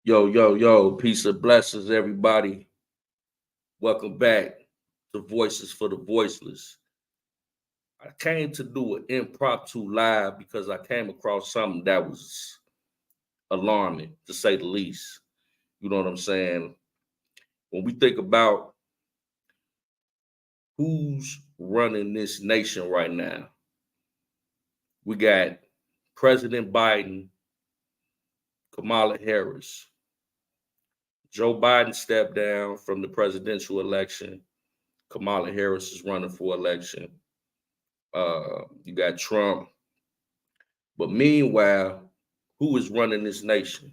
Yo, yo, yo, peace and blessings, everybody. Welcome back to Voices for the Voiceless. I came to do an impromptu live because I came across something that was alarming, to say the least. You know what I'm saying? When we think about who's running this nation right now, we got President Biden, Kamala Harris. Joe Biden stepped down from the presidential election. Kamala Harris is running for election. You got Trump. But meanwhile, who is running this nation?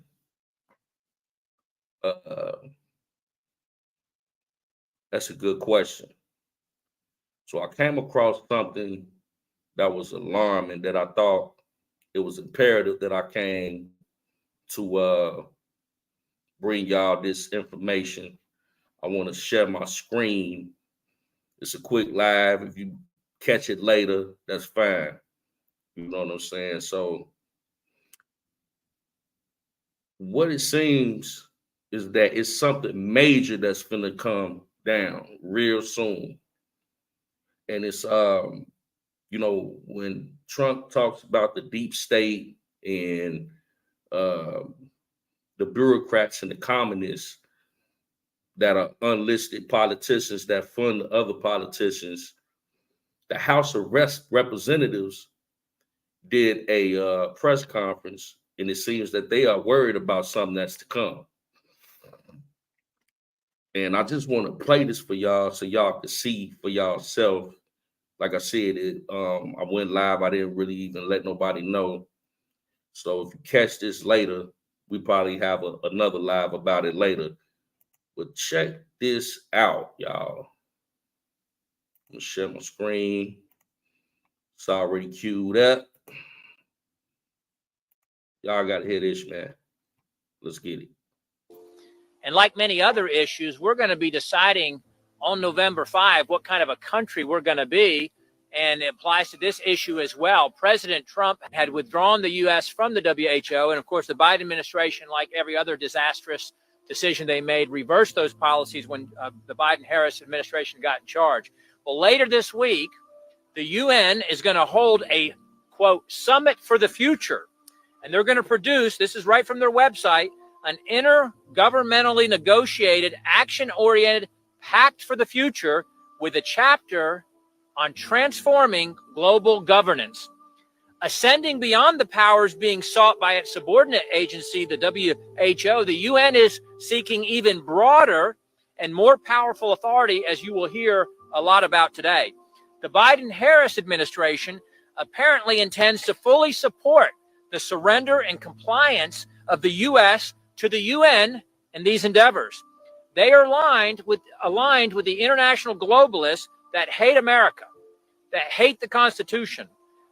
Uh, that's a good question. So I came across something that was alarming that I thought it was imperative that I came to bring y'all this information. I want to share my screen. It's a quick live. If you catch it later, that's fine. You know what I'm saying? So what it seems is that it's something major that's gonna come down real soon. And it's when Trump talks about the deep state and uh, the bureaucrats and the communists that are unlisted politicians that fund other politicians, the House of Representatives did a press conference, and it seems that they are worried about something that's to come. And I just want to play this for y'all so y'all can see for yourself. Like I said, I went live. I didn't really even let nobody know. So if you catch this later, we probably have another live about it later. But check this out, y'all. I'm gonna share my screen. It's already queued up. Y'all gotta hear this, man. Let's get it. And like many other issues, we're going to be deciding on November 5 what kind of a country we're going to be. And it applies to this issue as well. President Trump had withdrawn the U.S. from the WHO. And of course, the Biden administration, like every other disastrous decision they made, reversed those policies when the Biden-Harris administration got in charge. Well, later this week, the UN is going to hold a, quote, summit for the future. And they're going to produce, this is right from their website, an intergovernmentally negotiated, action-oriented pact for the future with a chapter on transforming global governance. Ascending beyond the powers being sought by its subordinate agency, the WHO, the UN is seeking even broader and more powerful authority, as you will hear a lot about today. The Biden-Harris administration apparently intends to fully support the surrender and compliance of the U.S. to the UN in these endeavors. They are aligned with the international globalists that hate America, that hate the Constitution,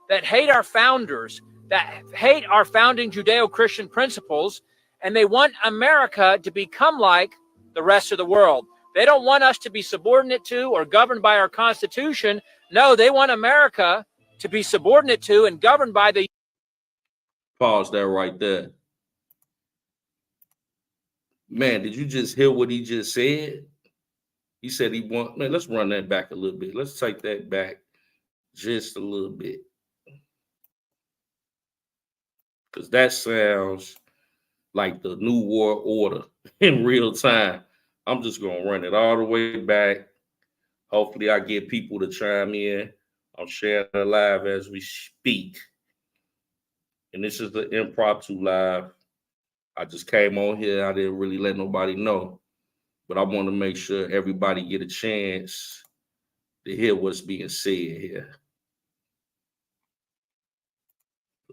that hate our founders, that hate our founding Judeo-Christian principles, and they want America to become like the rest of the world. They don't want us to be subordinate to or governed by our Constitution. No, they want America to be subordinate to and governed by the... Pause that right there. Man, did you just hear what he just said? He said he want, man, let's run that back a little bit. Let's take that back just a little bit. Because that sounds like the New World Order in real time. I'm just going to run it all the way back. Hopefully I get people to chime in. I'm sharing it live as we speak. And this is the impromptu live. I just came on here. I didn't really let nobody know. But I want to make sure everybody get a chance to hear what's being said here.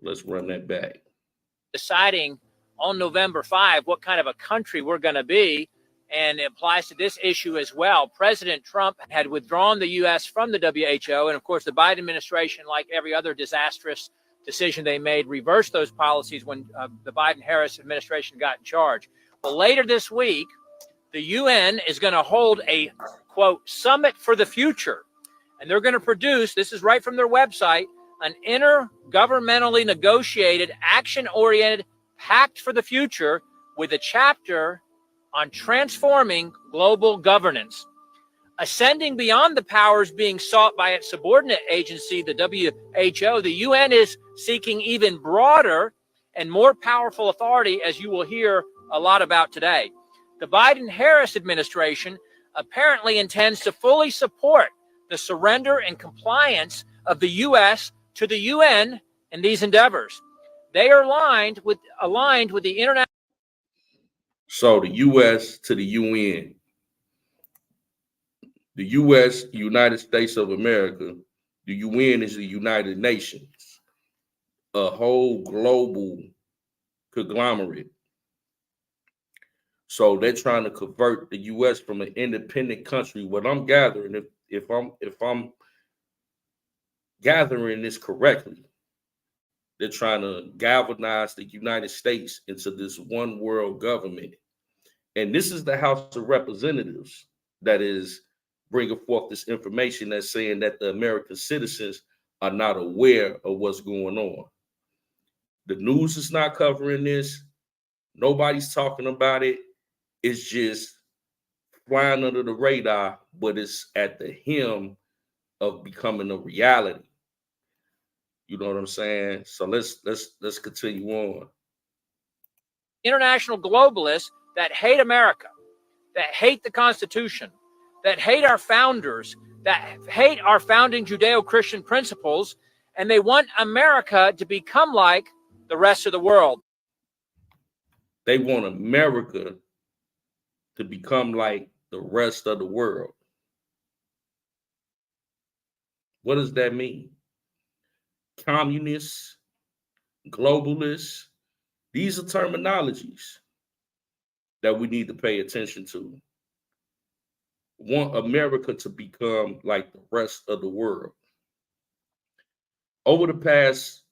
Let's run that back. Deciding on November 5 what kind of a country we're going to be, and it applies to this issue as well. President Trump had withdrawn the U.S. from the WHO, and of course, the Biden administration, like every other disastrous decision they made, reversed those policies when the Biden-Harris administration got in charge. Well, later this week, the UN is going to hold a, quote, summit for the future. And they're going to produce, this is right from their website, an intergovernmentally negotiated, action-oriented pact for the future with a chapter on transforming global governance. Ascending beyond the powers being sought by its subordinate agency, the WHO, the UN is seeking even broader and more powerful authority, as you will hear a lot about today. The Biden-Harris administration apparently intends to fully support the surrender and compliance of the U.S. to the UN in these endeavors. They are aligned with the international. So the U.S. to the UN. The U.S., United States of America, the UN is the United Nations, a whole global conglomerate. So they're trying to convert the U.S. from an independent country. What I'm gathering, if I'm gathering this correctly, they're trying to galvanize the United States into this one world government. And this is the House of Representatives that is bringing forth this information that's saying that the American citizens are not aware of what's going on. The news is not covering this. Nobody's talking about it. It's just flying under the radar, but it's at the hem of becoming a reality. You know what I'm saying? So let's continue on. International globalists that hate America, that hate the Constitution, that hate our founders, that hate our founding Judeo-Christian principles, and they want America to become like the rest of the world. They want America to become like the rest of the world. What does that mean? Communists, globalists, these are terminologies that we need to pay attention to. Want America to become like the rest of the world. Over the past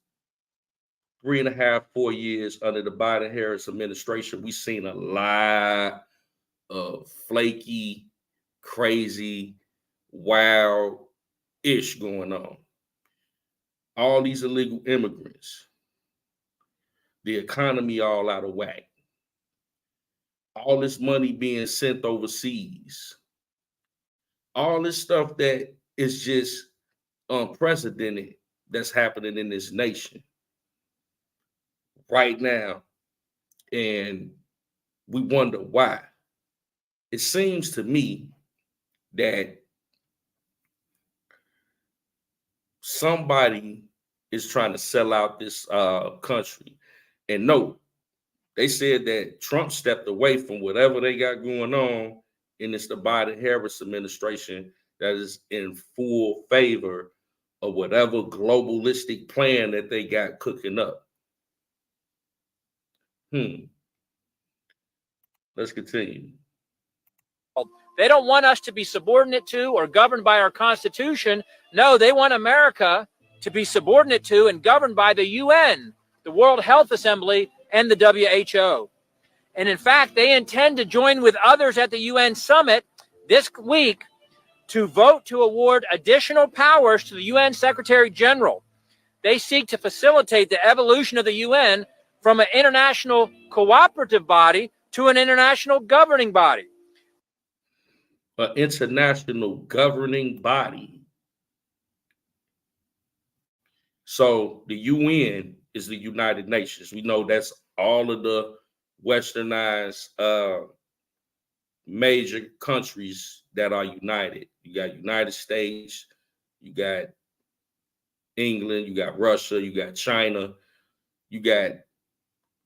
3.5, 4 years under the Biden-Harris administration, we've seen a lot of flaky, crazy, wild-ish going on. All these illegal immigrants, the economy all out of whack, all this money being sent overseas, all this stuff that is just unprecedented that's happening in this nation right now. And we wonder why. It seems to me that somebody is trying to sell out this country. And no, they said that Trump stepped away from whatever they got going on, and it's the Biden-Harris administration that is in full favor of whatever globalistic plan that they got cooking up. Let's continue. They don't want us to be subordinate to or governed by our Constitution. No, they want America to be subordinate to and governed by the UN, the World Health Assembly, and the WHO. And in fact, they intend to join with others at the UN summit this week to vote to award additional powers to the UN Secretary General. They seek to facilitate the evolution of the UN from an international cooperative body to an international governing body. An international governing body. So the UN is the United Nations. We know that's all of the westernized major countries that are united. You got United States, you got England, you got Russia, you got China, you got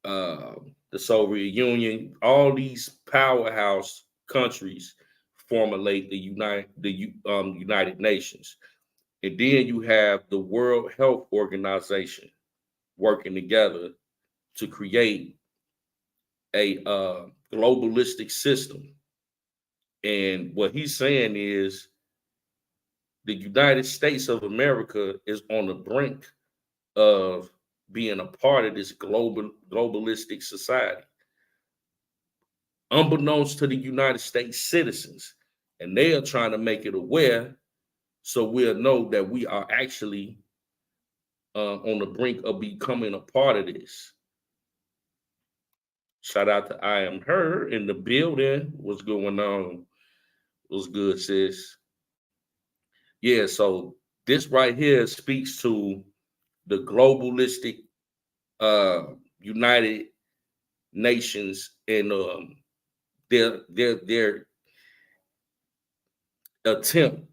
the Soviet Union. All these powerhouse countries formulate the United Nations. And then you have the World Health Organization working together to create a globalistic system. And what he's saying is the United States of America is on the brink of being a part of this globalistic society, unbeknownst to the United States citizens. And they are trying to make it aware so we'll know that we are actually on the brink of becoming a part of this. Shout out to I Am Her in the building. What's going on? What's good, sis? Yeah, so this right here speaks to the globalistic United Nations and their attempt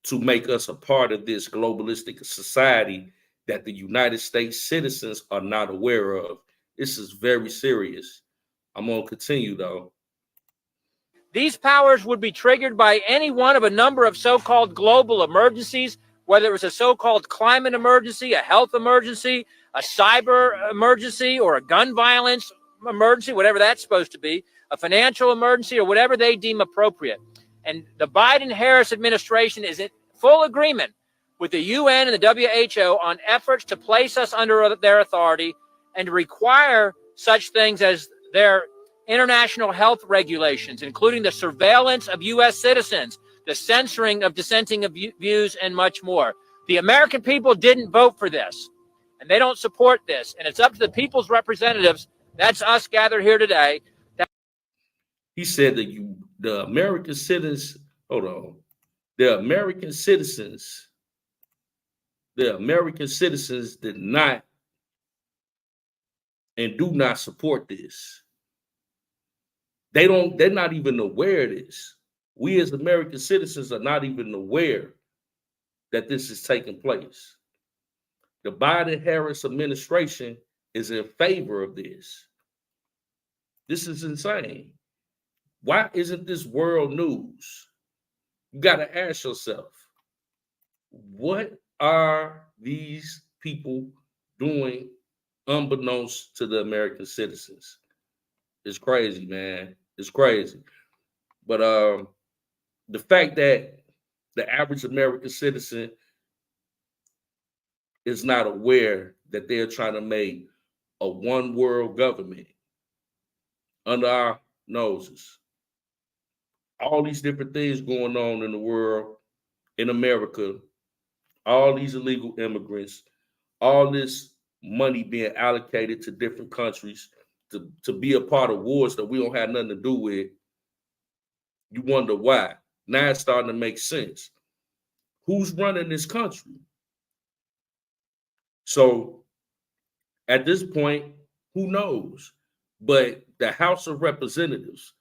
to make us a part of this globalistic society that the United States citizens are not aware of. This is very serious. I'm gonna continue though. These powers would be triggered by any one of a number of so-called global emergencies, whether it was a so-called climate emergency, a health emergency, a cyber emergency, or a gun violence emergency, whatever that's supposed to be, a financial emergency, or whatever they deem appropriate. And the Biden-Harris administration is in full agreement with the UN and the WHO on efforts to place us under their authority and to require such things as their international health regulations, including the surveillance of U.S. citizens, the censoring of dissenting views, and much more. The American people didn't vote for this, and they don't support this. And it's up to the people's representatives, that's us gathered here today. He said that the American citizens, hold on, the American citizens did not and do not support this. They're not even aware of this. We as American citizens are not even aware that this is taking place. The Biden-Harris administration is in favor of this. This is insane. Why isn't this world news? You got to ask yourself, what are these people doing unbeknownst to the American citizens? It's crazy, man. It's crazy. But the fact that the average American citizen is not aware that they're trying to make a one world government under our noses. All these different things going on in the world, in America, all these illegal immigrants, all this money being allocated to different countries to be a part of wars that we don't have nothing to do with. You wonder why. Now it's starting to make sense. Who's running this country? So at this point, who knows? But the House of Representatives,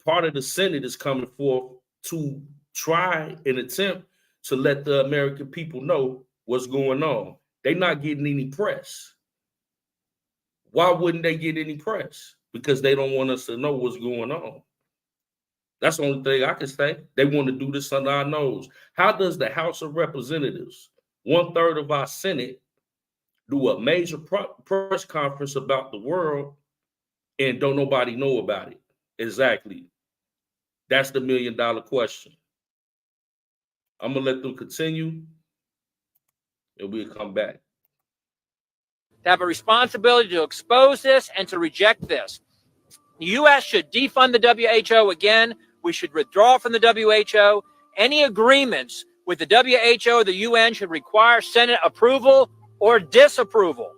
part of the Senate is coming forth to try and attempt to let the American people know what's going on. They're not getting any press. Why wouldn't they get any press? Because they don't want us to know what's going on. That's the only thing I can say. They want to do this under our nose. How does the House of Representatives, 1/3 of our Senate, do a major press conference about the world and don't nobody know about it? Exactly. That's the $1 million question. I'm going to let them continue and we'll come back. To have a responsibility to expose this and to reject this. The U.S. should defund the WHO again. We should withdraw from the WHO. Any agreements with the WHO or the UN should require Senate approval or disapproval.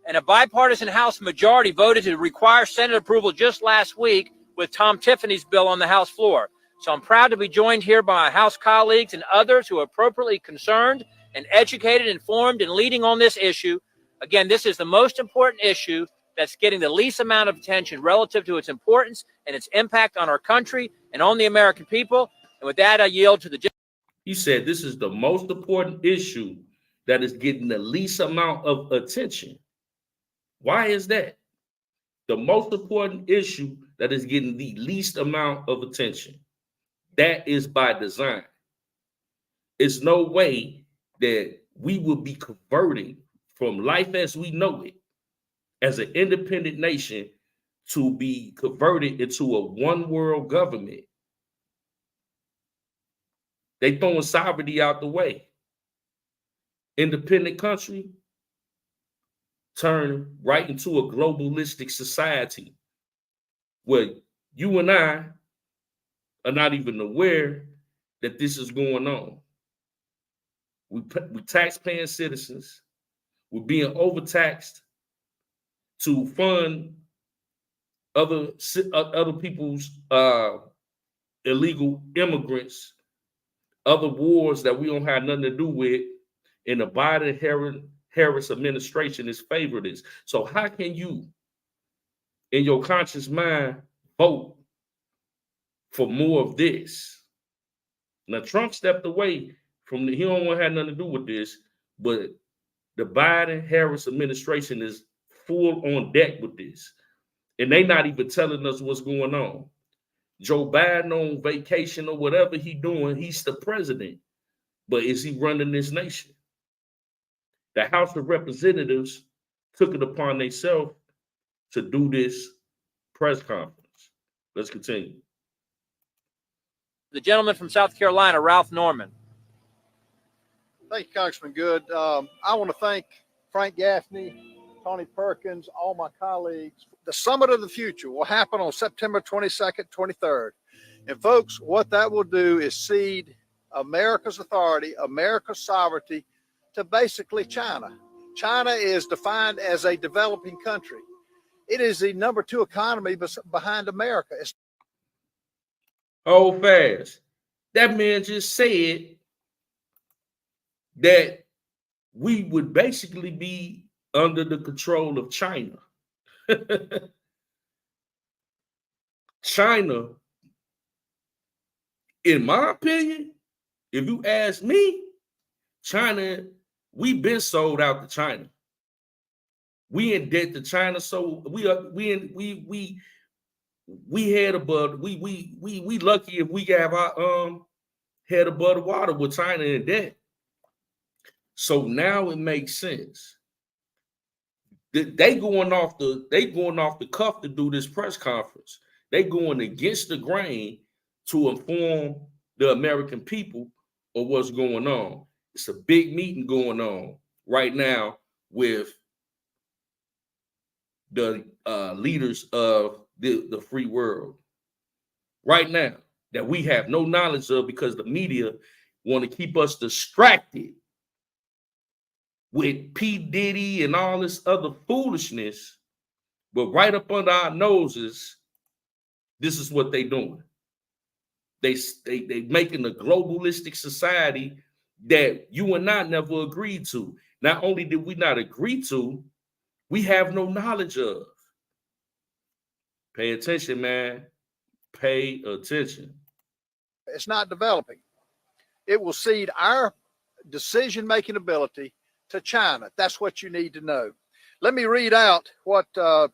And a bipartisan House majority voted to require Senate approval just last week with Tom Tiffany's bill on the House floor. So I'm proud to be joined here by my House colleagues and others who are appropriately concerned and educated, informed, and leading on this issue. Again, this is the most important issue that's getting the least amount of attention relative to its importance and its impact on our country and on the American people. And with that, I yield to the... He said this is the most important issue that is getting the least amount of attention. Why is that? The most important issue that is getting the least amount of attention. That is by design. It's no way that we will be converting from life as we know it, as an independent nation, to be converted into a one world government. They throwing sovereignty out the way. Independent country turn right into a globalistic society where you and I are not even aware that this is going on. We tax-paying citizens. We're being overtaxed to fund other people's illegal immigrants, other wars that we don't have nothing to do with, and the Biden-Harris administration is favoring this. So how can you, in your conscious mind, vote for more of this? Now, Trump stepped away from he don't want to have nothing to do with this, but the Biden-Harris administration is full on deck with this. And they not even telling us what's going on. Joe Biden on vacation or whatever he doing, he's the president. But is he running this nation? The House of Representatives took it upon themselves to do this press conference. Let's continue. The gentleman from South Carolina, Ralph Norman. Thank you, Congressman Good. I want to thank Frank Gaffney, Tony Perkins, all my colleagues. The Summit of the Future will happen on September 22nd, 23rd. And folks, what that will do is cede America's authority, America's sovereignty to basically China. China is defined as a developing country. It is the number 2 economy behind America. Hold fast. That man just said that we would basically be under the control of China. China, in my opinion, if you ask me, China, we've been sold out to China. We in debt to China, so we head above. We lucky if we have our head above the water with China in debt. So now it makes sense. They going off the cuff to do this press conference. They going against the grain to inform the American people of what's going on. It's a big meeting going on right now with the leaders of the free world right now that we have no knowledge of because the media want to keep us distracted with P. Diddy and all this other foolishness, but right up under our noses, this is what they doing. They making a globalistic society that you and I never agreed to. Not only did we not agree to, we have no knowledge of. Pay attention, man. Pay attention. It's not developing. It will cede our decision-making ability to China. That's what you need to know. Let me read out what the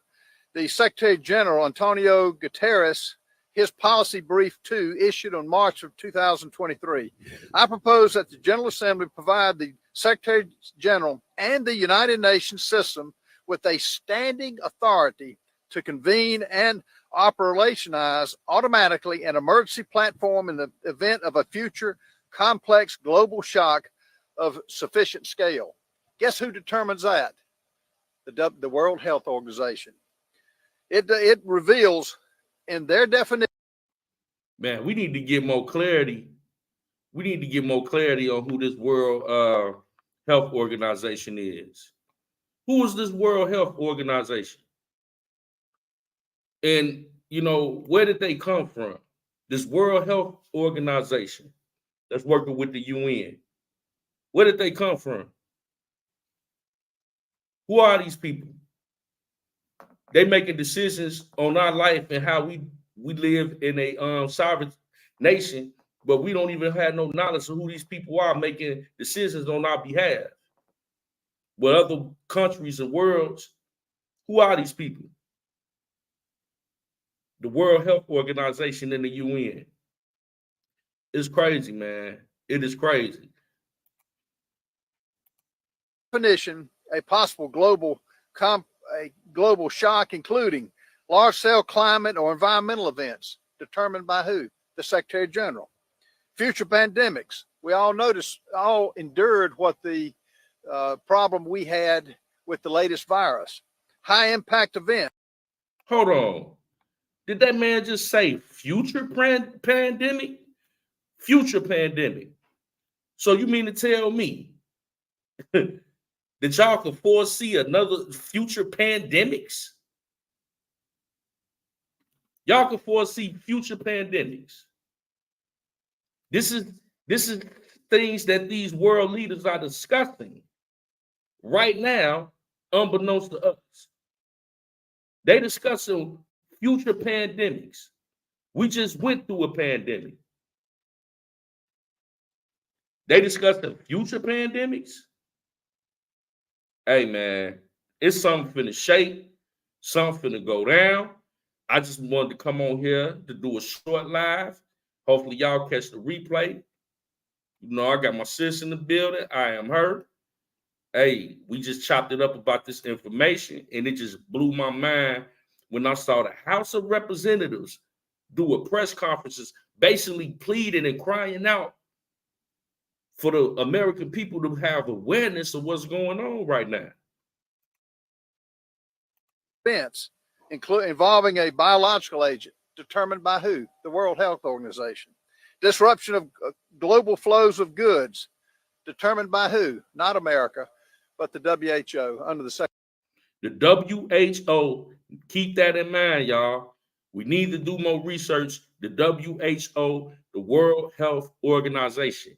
Secretary General, Antonio Guterres, his policy brief 2 issued on March of 2023. I propose that the General Assembly provide the Secretary General and the United Nations system with a standing authority to convene and operationalize automatically an emergency platform in the event of a future complex global shock of sufficient scale. Guess who determines that? The World Health Organization. It reveals in their definition. Man, we need to get more clarity. We need to get more clarity on who this World Health Organization is. Who is this World Health Organization? And, you know, where did they come from? This World Health Organization that's working with the UN. Where did they come from? Who are these people? They making decisions on our life and how we live in a sovereign nation, but we don't even have no knowledge of who these people are making decisions on our behalf. With other countries and worlds, who are these people? The World Health Organization and the UN. It's crazy, man. It is crazy. Definition, a possible global shock, including large-scale climate or environmental events, determined by who? The Secretary General. Future pandemics. We all endured what the problem we had with the latest virus. High impact event. Hold on. Did that man just say future pandemic? Future pandemic. So you mean to tell me that y'all can foresee another future pandemics? Y'all can foresee future pandemics. This is things that these world leaders are discussing right now, unbeknownst to us. They discussing future pandemics. We just went through a pandemic. They discussing future pandemics. Hey man, it's something finna shake, something finna go down. I just wanted to come on here to do a short live. Hopefully y'all catch the replay. You know, I got my sis in the building. I am her. Hey, we just chopped it up about this information, and it just blew my mind when I saw the House of Representatives do a press conferences basically pleading and crying out for the American people to have awareness of what's going on right now. Events involving a biological agent determined by who? The World Health Organization. Disruption of global flows of goods determined by who? Not America, but the WHO under the WHO, keep that in mind, y'all. We need to do more research. The WHO, the World Health Organization.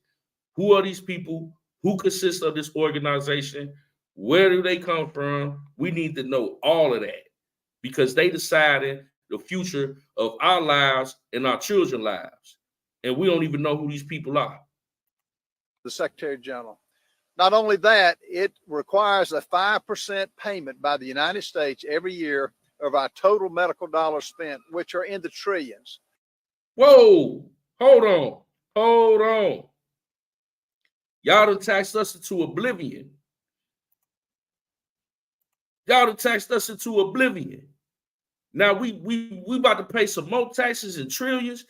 Who are these people? Who consists of this organization? Where do they come from? We need to know all of that because they decided the future of our lives and our children's lives. And we don't even know who these people are. The Secretary General. Not only that, it requires a 5% payment by the United States every year of our total medical dollars spent, which are in the trillions. Whoa, hold on. Y'all done taxed us into oblivion. Now we about to pay some more taxes and trillions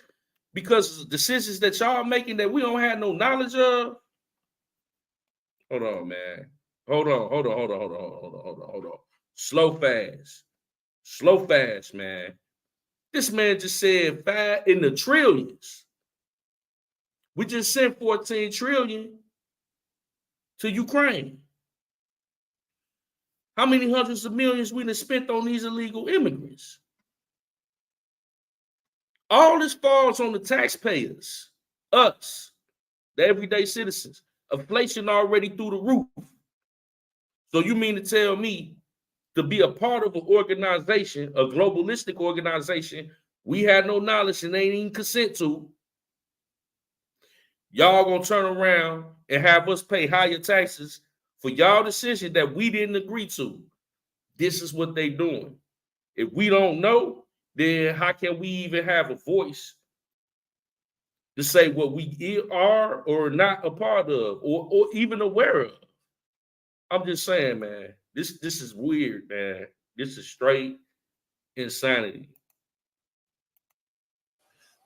because of decisions that y'all making that we don't have no knowledge of. Hold on, man. Hold on. Slow fast, man. This man just said 5 in the trillions. We just sent 14 trillion to Ukraine. How many hundreds of millions we done spent on these illegal immigrants? All this falls on the taxpayers, us, the everyday citizens. Inflation already through the roof. So you mean to tell me to be a part of an organization, a globalistic organization, we had no knowledge and ain't even consent to? Y'all gonna turn around and have us pay higher taxes for y'all decision that we didn't agree to. This is what they doing. If we don't know, then how can we even have a voice to say what we are or not a part of or even aware of? I'm just saying, man, this is weird, man. This is straight insanity.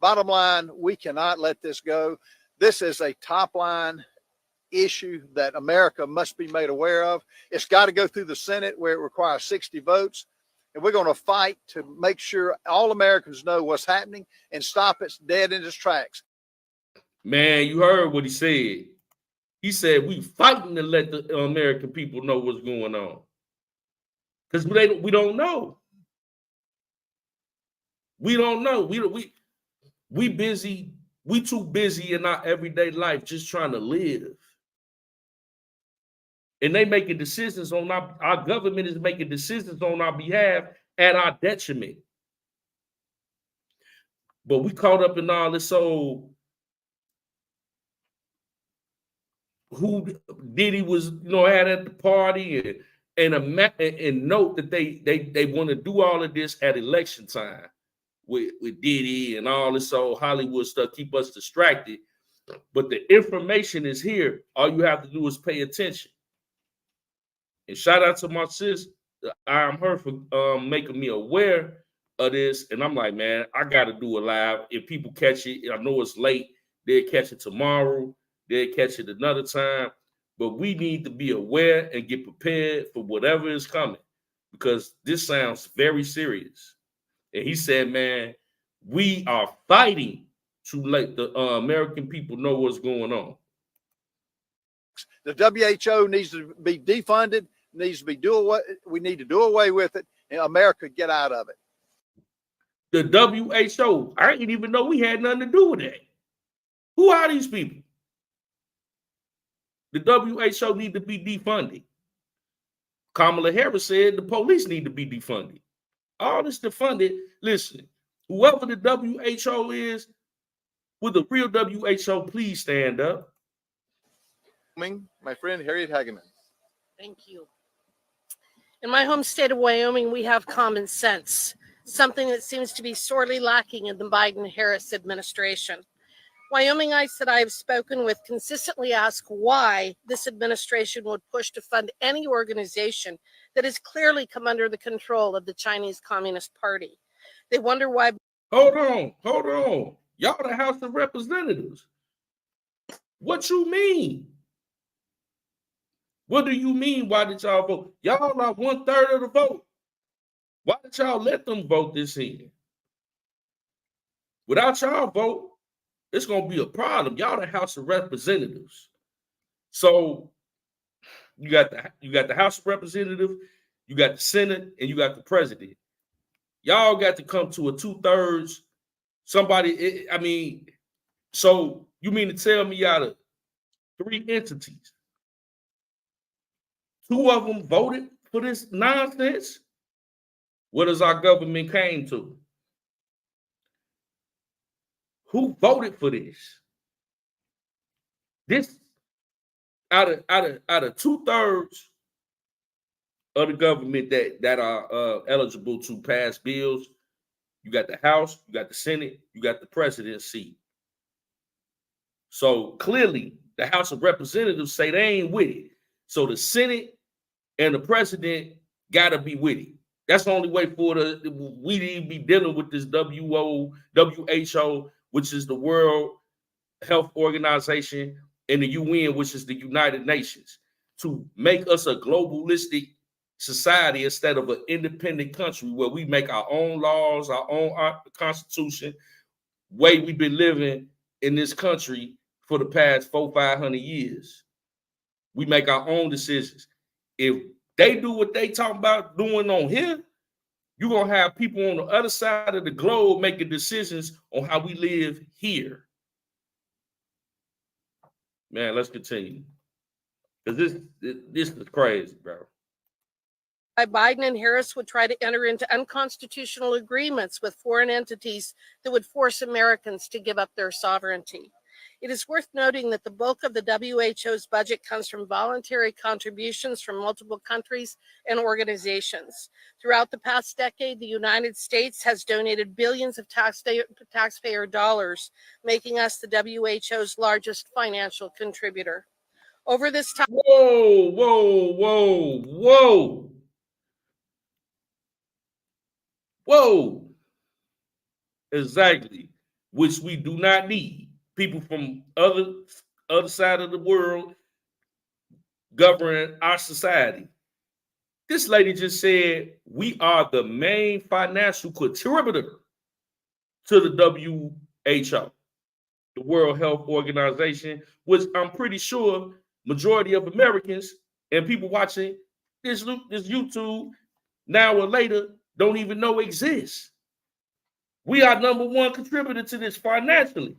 Bottom line, we cannot let this go. This is a top line issue that America must be made aware of. It's got to go through the Senate where it requires 60 votes. And we're going to fight to make sure all Americans know what's happening and stop it dead in its tracks. Man, you heard what he said. He said we fighting to let the American people know what's going on. Because we don't know. We don't know. We busy. We too busy in our everyday life just trying to live. And they making decisions on our government is making decisions on our behalf at our detriment. But we caught up in all this old who Diddy was, had at the party and note that they want to do all of this at election time with Diddy and all this old Hollywood stuff, keep us distracted. But the information is here. All you have to do is pay attention. And shout out to my sis, I'm her for making me aware of this. And I'm like, man, I got to do it live. If people catch it, I know it's late. They'll catch it tomorrow. They'll catch it another time. But we need to be aware and get prepared for whatever is coming because this sounds very serious. And he said, man, we are fighting to let the American people know what's going on. The WHO needs to be defunded, we need to do away with it, and America get out of it. The WHO, I didn't even know we had nothing to do with that. Who are these people? The WHO need to be defunded. Kamala Harris said the police need to be defunded. All this defunded. Listen, whoever the WHO is, with the real WHO, please stand up. My friend Harriet Hageman. Thank you. In my home state of Wyoming, we have common sense, something that seems to be sorely lacking in the Biden-Harris administration. Wyomingites that I have spoken with consistently ask why this administration would push to fund any organization that has clearly come under the control of the Chinese Communist Party. They wonder why. Hold on. Y'all the House of Representatives. What you mean? What do you mean? Why did y'all vote? Y'all are 1/3 of the vote. Why did y'all let them vote this in? Without y'all vote, it's gonna be a problem. Y'all the House of Representatives. So you got the House of Representatives, you got the Senate, and you got the president. Y'all got to come to a 2/3. So you mean to tell me out of 3 entities, 2 of them voted for this nonsense? What does our government came to? Who voted for this? This out of 2/3 of the government that are eligible to pass bills, you got the House, you got the Senate, you got the presidency. So clearly, the House of Representatives say they ain't with it. So the Senate and the president gotta be with it. That's the only way we need to be dealing with this WHO, which is the World Health Organization, and the UN, which is the United Nations, to make us a globalistic society instead of an independent country where we make our own laws, our own constitution, way we've been living in this country for the past 400-500 years. We make our own decisions. If they do what they talking about doing on here, you're going to have people on the other side of the globe making decisions on how we live here. Man, let's continue. Because this is crazy, bro. Biden and Harris would try to enter into unconstitutional agreements with foreign entities that would force Americans to give up their sovereignty. It is worth noting that the bulk of the WHO's budget comes from voluntary contributions from multiple countries and organizations. Throughout the past decade, the United States has donated billions of taxpayer dollars, making us the WHO's largest financial contributor. Over this time. Whoa. Exactly. Which we do not need. People from other side of the world governing our society. This lady just said we are the main financial contributor to the WHO, the World Health Organization, which I'm pretty sure majority of Americans and people watching this YouTube now or later don't even know exists. We are #1 contributor to this financially.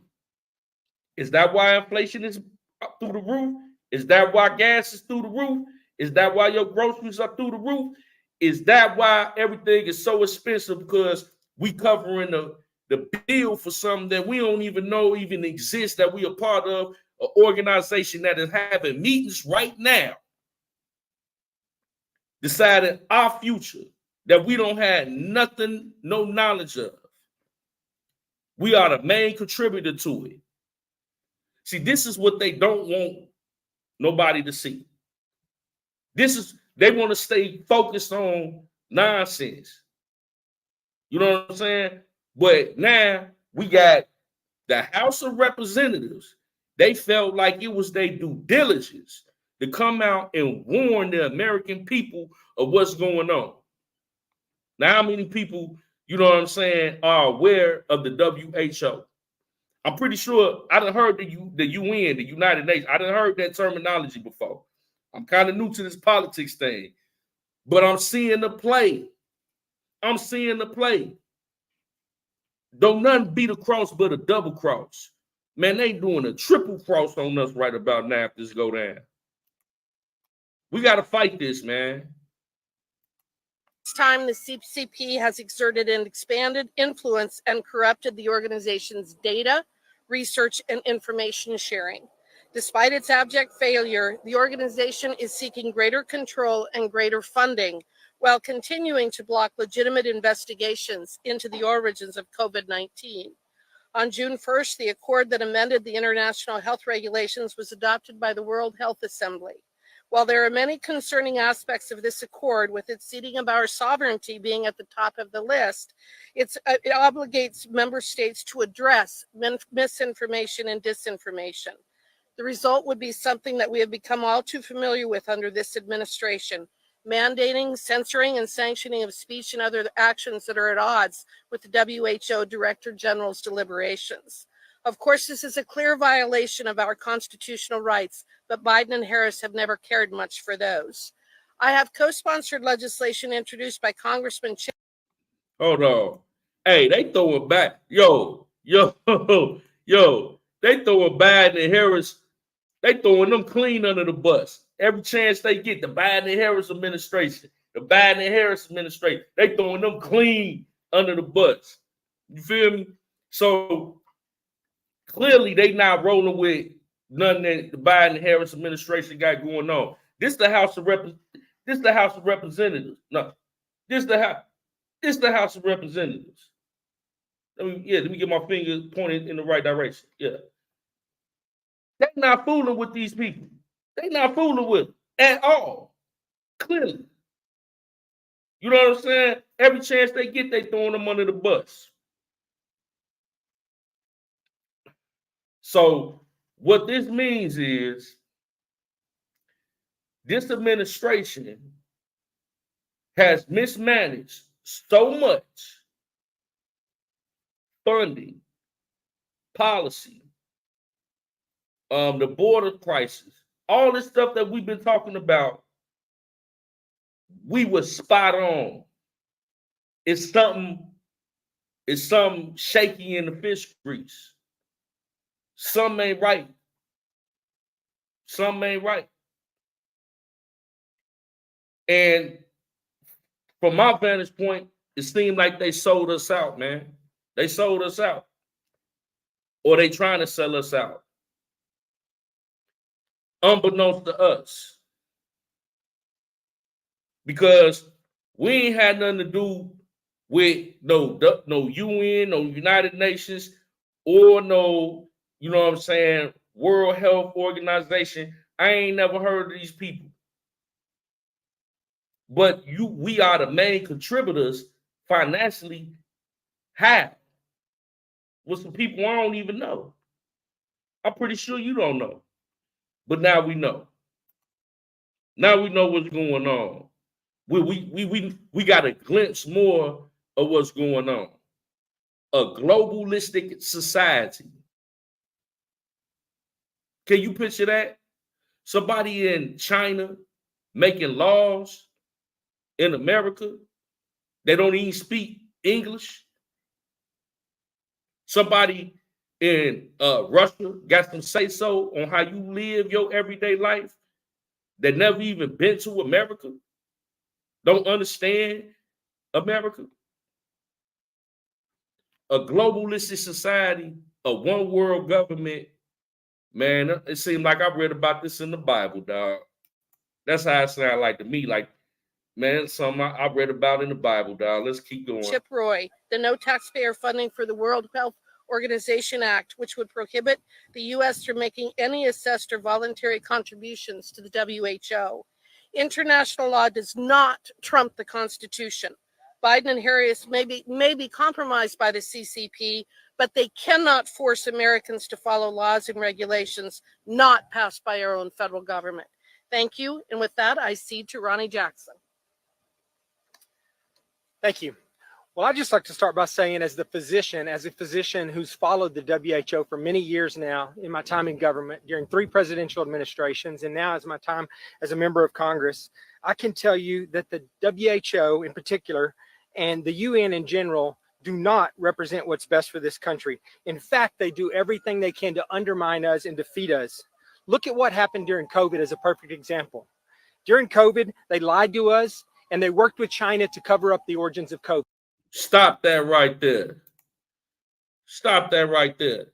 Is that why inflation is up through the roof? Is that why gas is through the roof? Is that why your groceries are through the roof? Is that why everything is so expensive? Because we covering the bill for something that we don't even know even exists, that we are part of, an organization that is having meetings right now, deciding our future that we don't have nothing, no knowledge of. We are the main contributor to it. See, this is what they don't want nobody to see. They want to stay focused on nonsense. You know what I'm saying? But now we got the House of Representatives. They felt like it was their due diligence to come out and warn the American people of what's going on. Now, how many people, you know what I'm saying, are aware of the WHO? I'm pretty sure I done heard the UN, the United Nations. I done heard that terminology before. I'm kind of new to this politics thing, but I'm seeing the play. Don't nothing beat a cross but a double cross. Man, they doing a triple cross on us right about now if this go down. We got to fight this, man. It's time the CCP has exerted an expanded influence and corrupted the organization's data, research, and information sharing. Despite its abject failure, the organization is seeking greater control and greater funding while continuing to block legitimate investigations into the origins of COVID-19. On June 1st, the accord that amended the international health regulations was adopted by the World Health Assembly. While there are many concerning aspects of this accord, with its ceding of our sovereignty being at the top of the list, it obligates member states to address misinformation and disinformation. The result would be something that we have become all too familiar with under this administration: mandating, censoring, and sanctioning of speech and other actions that are at odds with the WHO Director General's deliberations. Of course, this is a clear violation of our constitutional rights, but Biden and Harris have never cared much for those. I have co-sponsored legislation introduced by Congressman Chip. Hold on. Hey, they throwing back. Yo, they throwing Biden and Harris. They throwing them clean under the bus. Every chance they get, the Biden and Harris administration, they throwing them clean under the bus. You feel me? So clearly they not rolling with nothing that the Biden and Harris administration got going on. This the House of Representatives. No, this the House of Representatives. Let me get my finger pointed in the right direction. Yeah. They're not fooling with these people. They're not fooling with them at all. Clearly. You know what I'm saying? Every chance they get, they throwing them under the bus. So what this means is this administration has mismanaged so much funding, policy, the border crisis, all this stuff that we've been talking about. We were spot on. It's something shaky in the fish grease. Something ain't right. And from my vantage point, it seemed like they sold us out, man. They sold us out. Or they trying to sell us out. Unbeknownst to us. Because we ain't had nothing to do with no UN, no United Nations, or no, you know what I'm saying, World Health Organization. I ain't never heard of these people. But we are the main contributors financially. How? With some people I don't even know. I'm pretty sure you don't know. But now we know. Now we know what's going on. We got a glimpse more of what's going on. A globalistic society. Can you picture that? Somebody in China making laws in America. They don't even speak English. Somebody in Russia got some say-so on how you live your everyday life that never even been to America. Don't understand America. A globalistic society, a one world government, man, it seemed like I read about this in the Bible, dog. That's how it sounded like to me. Like, man, something I read about in the Bible, dog. Let's keep going. Chip Roy, the no taxpayer funding for the World Health Organization Act, which would prohibit the U.S. from making any assessed or voluntary contributions to the WHO. International law does not trump the Constitution. Biden and Harris may be compromised by the CCP, but they cannot force Americans to follow laws and regulations not passed by our own federal government. Thank you. And with that, I cede to Ronnie Jackson. Thank you. Well, I'd just like to start by saying, as a physician who's followed the WHO for many years now, in my time in government, during 3 presidential administrations, and now as my time as a member of Congress, I can tell you that the WHO in particular and the UN in general do not represent what's best for this country. In fact, they do everything they can to undermine us and defeat us. Look at what happened during COVID as a perfect example. During COVID, they lied to us and they worked with China to cover up the origins of COVID. Stop that right there. Stop that right there.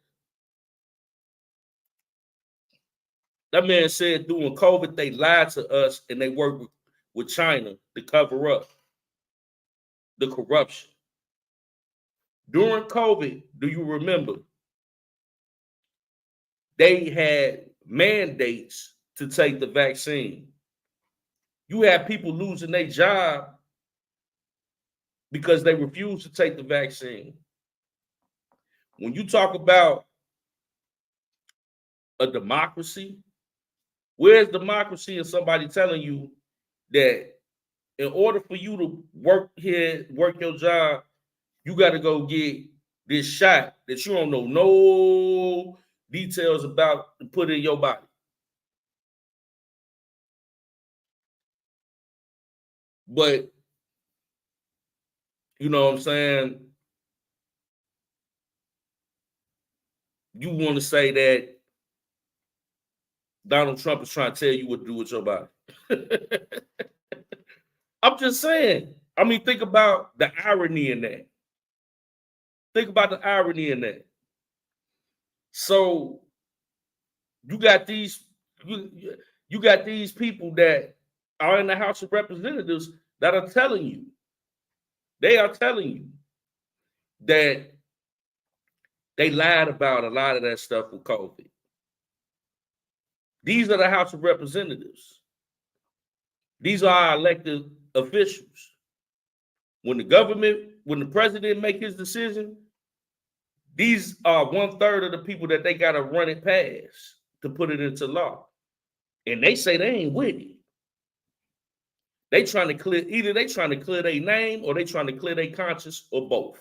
That man said during COVID, they lied to us and they worked with China to cover up the corruption. During COVID, do you remember? They had mandates to take the vaccine. You had people losing their job because they refused to take the vaccine. When you talk about a democracy, where's democracy in somebody telling you that in order for you to work here, work your job, you got to go get this shot that you don't know no details about to put in your body? But, you know what I'm saying? You want to say that Donald Trump is trying to tell you what to do with your body. I'm just saying. I mean, think about the irony in that. Think about the irony in that. So you got these people that are in the House of Representatives that are telling you, they are telling you that they lied about a lot of that stuff with COVID. These are the House of Representatives. These are our elected officials. When the president make his decision, these are 1/3 of the people that they got to run it past to put it into law. And they say they ain't with it. They trying to clear their name or they trying to clear their conscience or both.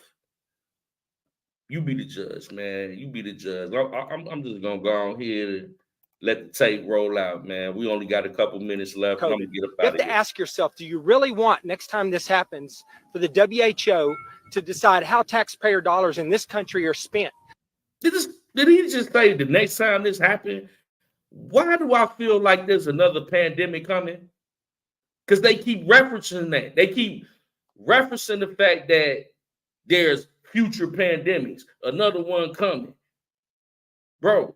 You be the judge, man. You be the judge. I'm just gonna go on here and let the tape roll out, man. We only got a couple minutes left. I'm gonna get up You out have of to here. ask yourself, do you really want next time this happens for the WHO to decide how taxpayer dollars in this country are spent? Did he just say the next time this happened? Why do I feel like there's another pandemic coming? Because they keep referencing that. They keep referencing the fact that there's future pandemics, another one coming. Bro,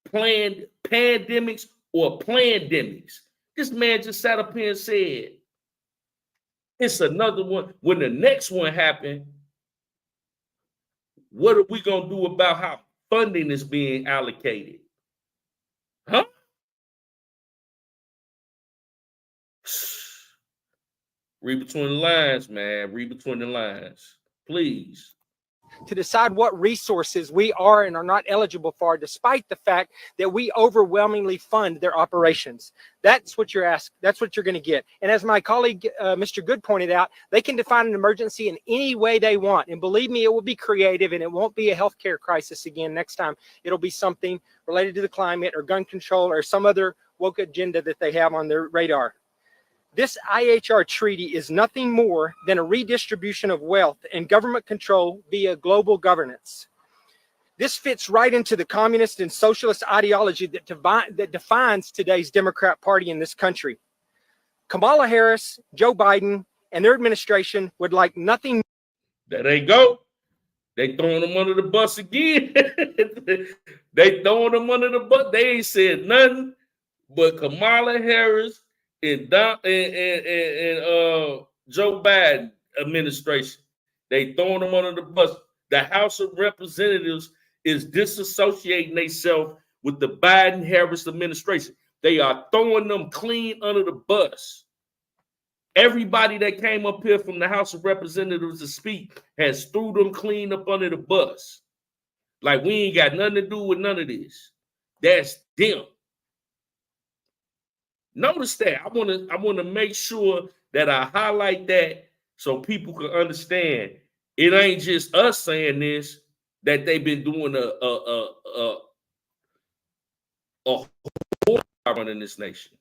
planned pandemics or plandemics. This man just sat up here and said, it's another one. When the next one happened, what are we going to do about how funding is being allocated? Huh? Read between the lines, man. Read between the lines. Please. To decide what resources we are and are not eligible for, despite the fact that we overwhelmingly fund their operations. That's what you're asked. That's what you're going to get. And as my colleague, Mr. Good pointed out, they can define an emergency in any way they want. And believe me, it will be creative and it won't be a healthcare crisis again next time. It'll be something related to the climate or gun control or some other woke agenda that they have on their radar. This IHR treaty is nothing more than a redistribution of wealth and government control via global governance. This fits right into the communist and socialist ideology that defines today's Democrat Party in this country. Kamala Harris, Joe Biden, and their administration would like nothing. There they go. They throwing them under the bus again. They throwing them under the bus. They ain't said nothing but Kamala Harris and Joe Biden administration. They throwing them under the bus. The House of Representatives is disassociating themselves with the Biden-Harris administration. They are throwing them clean under the bus. Everybody that came up here from the House of Representatives to speak has threw them clean up under the bus. Like we ain't got nothing to do with none of this. That's them. Notice that. I want to make sure that I highlight that so people can understand. It ain't just us saying this, that they've been doing a horrible in this nation.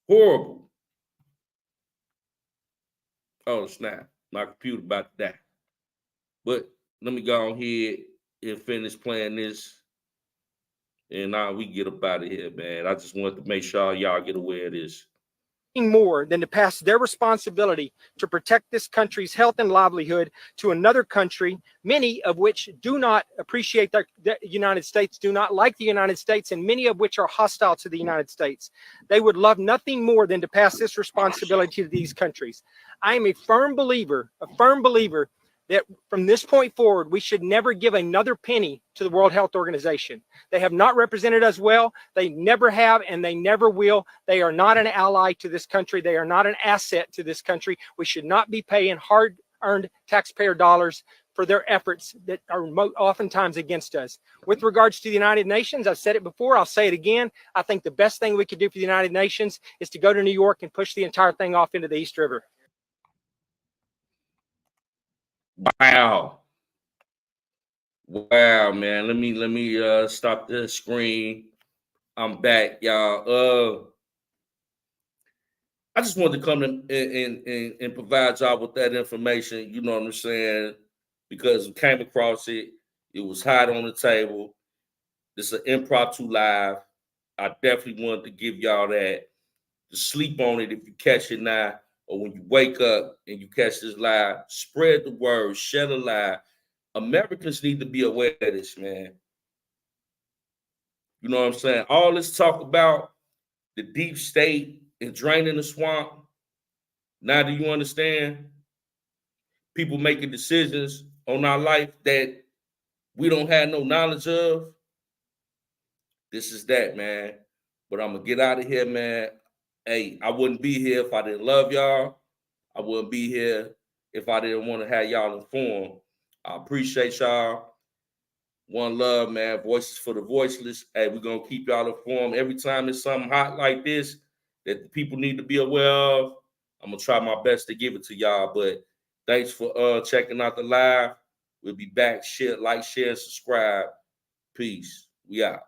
Horrible. Oh snap! My computer about to die. But let me go on here and finish playing this. And now we get up out of here, man. I just wanted to make sure y'all get aware of this. More than to pass their responsibility to protect this country's health and livelihood to another country, many of which do not appreciate the United States, do not like the United States, and many of which are hostile to the United States. They would love nothing more than to pass this responsibility to these countries. I am a firm believer that from this point forward, we should never give another penny to the World Health Organization. They have not represented us well. They never have, and they never will. They are not an ally to this country. They are not an asset to this country. We should not be paying hard-earned taxpayer dollars for their efforts that are oftentimes against us. With regards to the United Nations, I've said it before, I'll say it again. I think the best thing we could do for the United Nations is to go to New York and push the entire thing off into the East River. Wow. Wow, man. Let me stop the screen. I'm back, y'all. I just wanted to come in and provide y'all with that information, you know what I'm saying? Because we came across it. It was hot on the table. This is an impromptu live. I definitely wanted to give y'all that. To sleep on it if you catch it now, or when you wake up and you catch this live, spread the word, share the live. Americans need to be aware of this, man. You know what I'm saying? All this talk about the deep state and draining the swamp. Now do you understand? People making decisions on our life that we don't have no knowledge of. This is that, man. But I'm going to get out of here, man. Hey, I wouldn't be here if I didn't love y'all. I wouldn't be here if I didn't want to have y'all informed. I appreciate y'all. One love, man. Voices for the voiceless. Hey, we're going to keep y'all informed. Every time there's something hot like this that the people need to be aware of, I'm going to try my best to give it to y'all. But thanks for checking out the live. We'll be back. Share, like, share, and subscribe. Peace. We out.